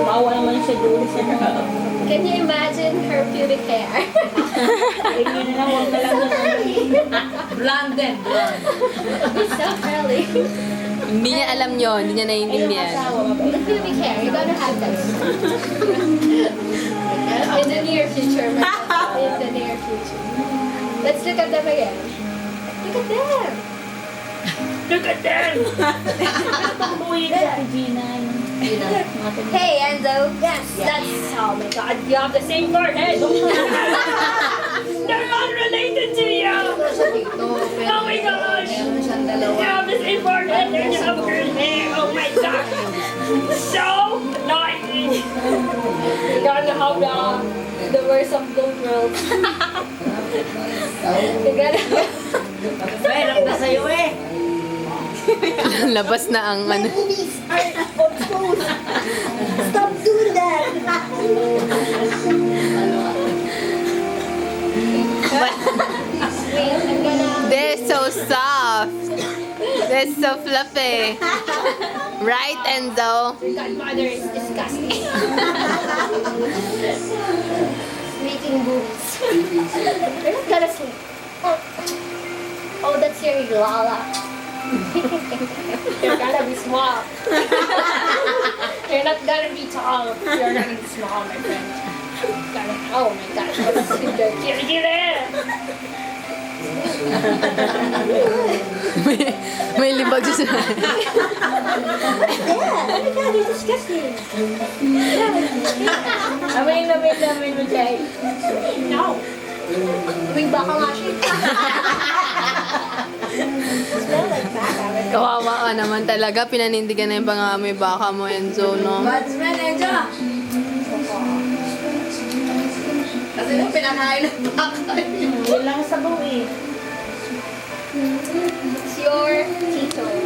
Maawa naman siya doon sa Can you imagine her pubic hair? Ayun na lang, huwag ka lang Blonde din, blonde. It's so curly. Hindi niya alam yun, hindi niya naiintindihan. The pubic hair, you're gonna have this. In the near future, my God. In the near future. Let's look at them again. Look at them. Look at them! Pagbuhay ka, Gina. Hey, Enzo. Yes, that's. Oh my God, you have the same forehead! They're not related to you! Oh my gosh! You have the same forehead and you have green hair! Oh my God! So annoying! You're gonna have the worst of both worlds. You're gonna. Mahirap na sa'yo eh. Labas na ang ano. Boobies are exposed. Stop doing that. Wait, I'm gonna. They're so soft. They're so fluffy. Right, Enzo? Your godmother is disgusting. Making boobs. You're not gonna sleep. Oh, that's your Lala. You're gonna be small. You're not gonna be tall. You're gonna be small, my friend. Oh my gosh, what's in the May libag sa Yeah, oh my god, you're disgusting. Amin mo, Jay. No. May baka nga siya. Smell like baka. Kawawa ka naman talaga. Pinanindigan na yung pangamoy baka mo, Enzo, no? Batsman, Enjo. Kasi nung pinakain ng baka. Yun lang sa bawi. It's your tito.